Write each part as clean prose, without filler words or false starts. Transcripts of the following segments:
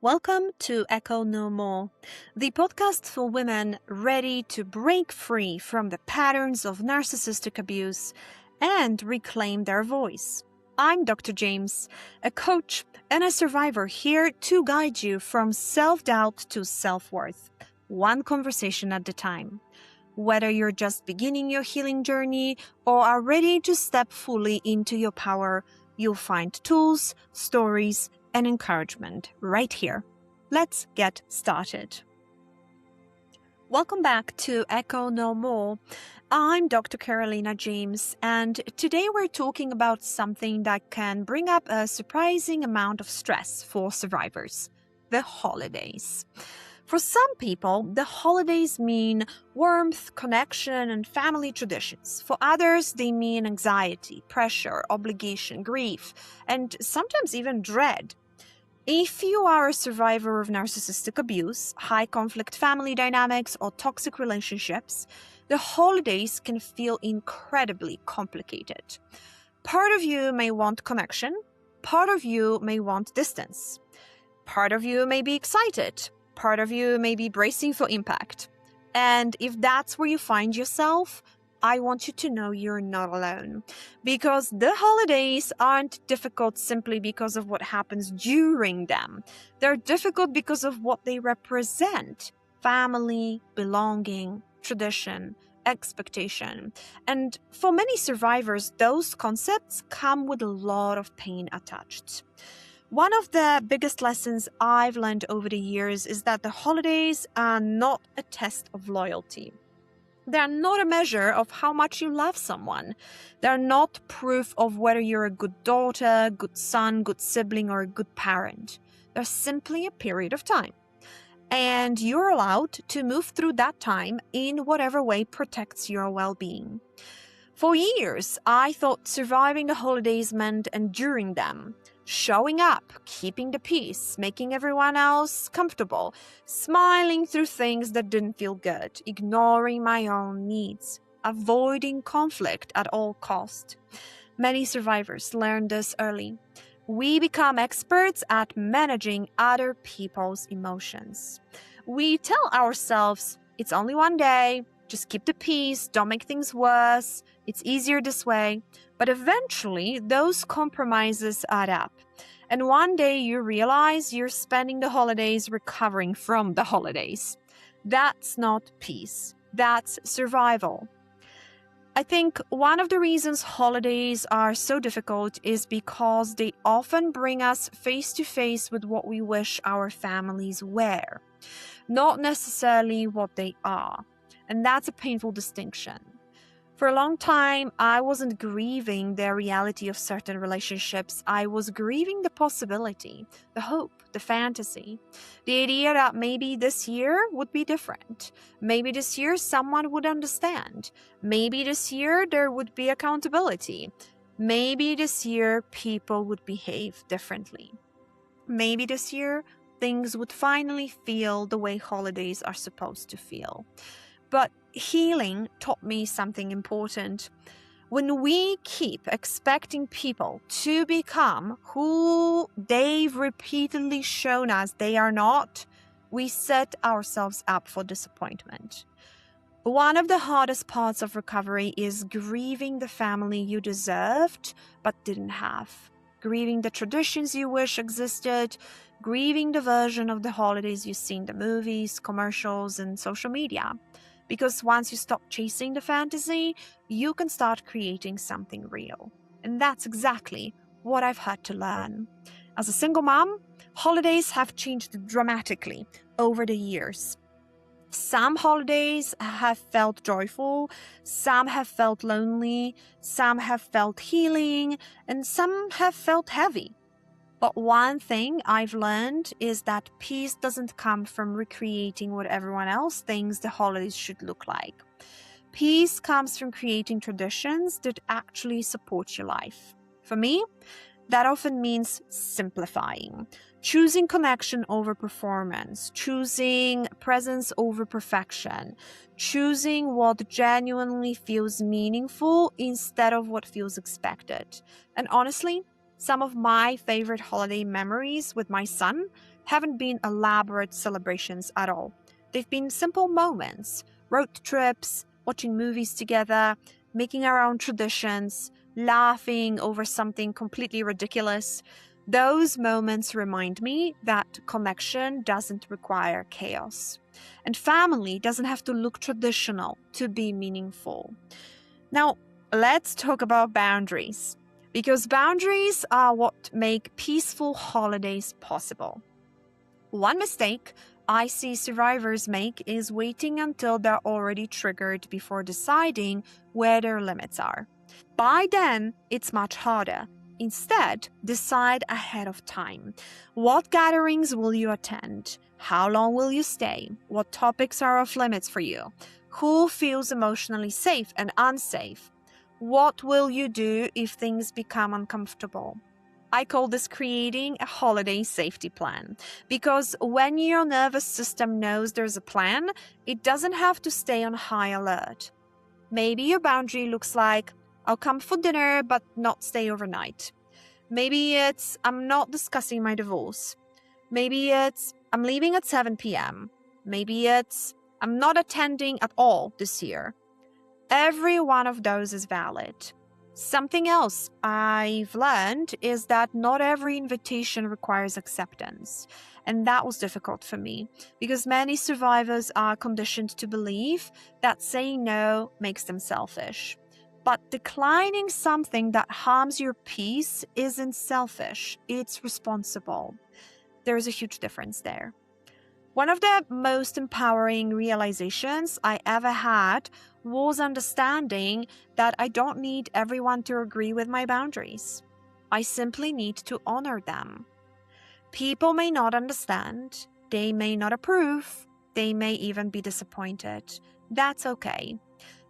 Welcome to Echo No More, the podcast for women ready to break free from the patterns of narcissistic abuse and reclaim their voice. I'm Dr. James, a coach and a survivor here to guide you from self-doubt to self-worth, one conversation at a time. Whether you're just beginning your healing journey or are ready to step fully into your power, you'll find tools, stories, and encouragement right here. Let's get started. Welcome back to Echo No More. I'm Dr. Carolina James, and today we're talking about something that can bring up a surprising amount of stress for survivors: the holidays. For some people, the holidays mean warmth, connection, and family traditions. For others, they mean anxiety, pressure, obligation, grief, and sometimes even dread. If you are a survivor of narcissistic abuse, high conflict family dynamics, or toxic relationships, the holidays can feel incredibly complicated. Part of you may want connection, part of you may want distance, part of you may be excited, part of you may be bracing for impact. And if that's where you find yourself, I want you to know you're not alone, because the holidays aren't difficult simply because of what happens during them. They're difficult because of what they represent: family, belonging, tradition, expectation. And for many survivors, those concepts come with a lot of pain attached. One of the biggest lessons I've learned over the years is that the holidays are not a test of loyalty. They're not a measure of how much you love someone. They're not proof of whether you're a good daughter, good son, good sibling, or a good parent. They're simply a period of time. And you're allowed to move through that time in whatever way protects your well-being. For years, I thought surviving the holidays meant enduring them, showing up, keeping the peace, making everyone else comfortable, smiling through things that didn't feel good, ignoring my own needs, avoiding conflict at all cost. Many survivors learn this early. We become experts at managing other people's emotions. We tell ourselves, it's only one day, just keep the peace, don't make things worse, it's easier this way. But eventually, those compromises add up. And one day you realize you're spending the holidays recovering from the holidays. That's not peace. That's survival. I think one of the reasons holidays are so difficult is because they often bring us face to face with what we wish our families were, not necessarily what they are. And that's a painful distinction. For a long time, I wasn't grieving the reality of certain relationships. I was grieving the possibility, the hope, the fantasy, the idea that maybe this year would be different. Maybe this year someone would understand. Maybe this year there would be accountability. Maybe this year people would behave differently. Maybe this year things would finally feel the way holidays are supposed to feel. But healing taught me something important. When we keep expecting people to become who they've repeatedly shown us they are not, we set ourselves up for disappointment. One of the hardest parts of recovery is grieving the family you deserved but didn't have, grieving the traditions you wish existed, grieving the version of the holidays you see in the movies, commercials, and social media. Because once you stop chasing the fantasy, you can start creating something real. And that's exactly what I've had to learn. As a single mom, holidays have changed dramatically over the years. Some holidays have felt joyful, some have felt lonely, some have felt healing, and some have felt heavy. But one thing I've learned is that peace doesn't come from recreating what everyone else thinks the holidays should look like. Peace comes from creating traditions that actually support your life. For me, that often means simplifying, choosing connection over performance, choosing presence over perfection, choosing what genuinely feels meaningful instead of what feels expected. And honestly, some of my favorite holiday memories with my son haven't been elaborate celebrations at all. They've been simple moments, road trips, watching movies together, making our own traditions, laughing over something completely ridiculous. Those moments remind me that connection doesn't require chaos. And family doesn't have to look traditional to be meaningful. Now, let's talk about boundaries, because boundaries are what make peaceful holidays possible. One mistake I see survivors make is waiting until they're already triggered before deciding where their limits are. By then, it's much harder. Instead, decide ahead of time. What gatherings will you attend? How long will you stay? What topics are off limits for you? Who feels emotionally safe and unsafe? What will you do if things become uncomfortable? I call this creating a holiday safety plan, because when your nervous system knows there's a plan, it doesn't have to stay on high alert. Maybe your boundary looks like, I'll come for dinner but not stay overnight. Maybe it's, I'm not discussing my divorce. Maybe it's, I'm leaving at 7 p.m. Maybe it's, I'm not attending at all this year. Every one of those is valid. Something else I've learned is that not every invitation requires acceptance. And that was difficult for me, because many survivors are conditioned to believe that saying no makes them selfish. But declining something that harms your peace isn't selfish, it's responsible. There's a huge difference there. One of the most empowering realizations I ever had was understanding that I don't need everyone to agree with my boundaries. I simply need to honor them. People may not understand, they may not approve, they may even be disappointed. That's okay.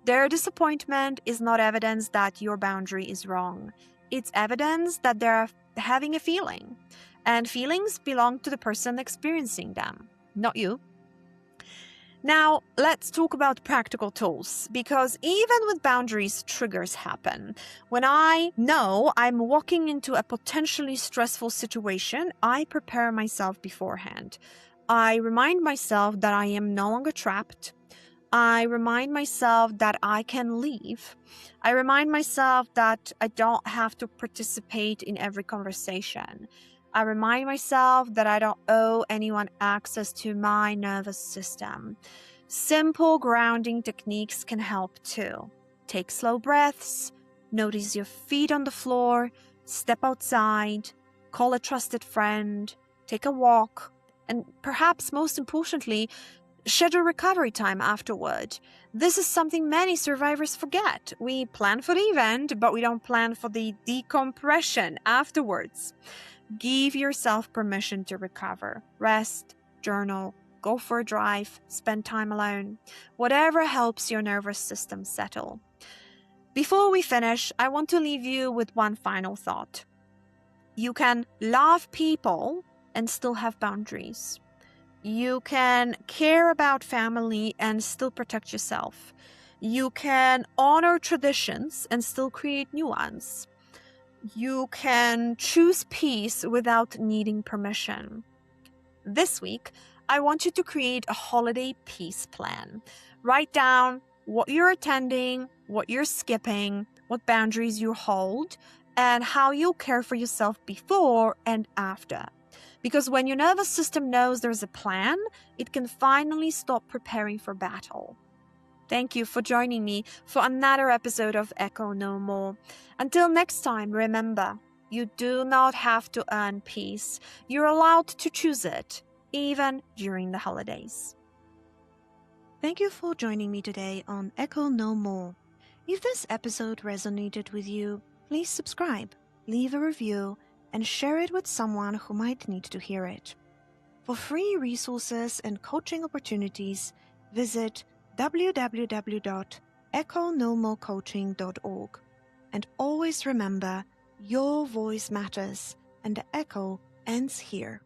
Their disappointment is not evidence that your boundary is wrong. It's evidence that they're having a feeling, and feelings belong to the person experiencing them, not you. Now, let's talk about practical tools, because even with boundaries, triggers happen. When I know I'm walking into a potentially stressful situation, I prepare myself beforehand. I remind myself that I am no longer trapped. I remind myself that I can leave. I remind myself that I don't have to participate in every conversation. I remind myself that I don't owe anyone access to my nervous system. Simple grounding techniques can help too. Take slow breaths, notice your feet on the floor, step outside, call a trusted friend, take a walk, and perhaps most importantly, schedule recovery time afterward. This is something many survivors forget. We plan for the event, but we don't plan for the decompression afterwards. Give yourself permission to recover. Rest, journal, go for a drive, spend time alone. Whatever helps your nervous system settle. Before we finish, I want to leave you with one final thought. You can love people and still have boundaries. You can care about family and still protect yourself. You can honor traditions and still create new ones. You can choose peace without needing permission. This week, I want you to create a holiday peace plan. Write down what you're attending, what you're skipping, what boundaries you hold, and how you'll care for yourself before and after. Because when your nervous system knows there's a plan, it can finally stop preparing for battle. Thank you for joining me for another episode of Echo No More. Until next time, remember, you do not have to earn peace. You're allowed to choose it, even during the holidays. Thank you for joining me today on Echo No More. If this episode resonated with you, please subscribe, leave a review, and share it with someone who might need to hear it. For free resources and coaching opportunities, visit www.echonomorecoaching.org. And always remember, your voice matters, and the echo ends here.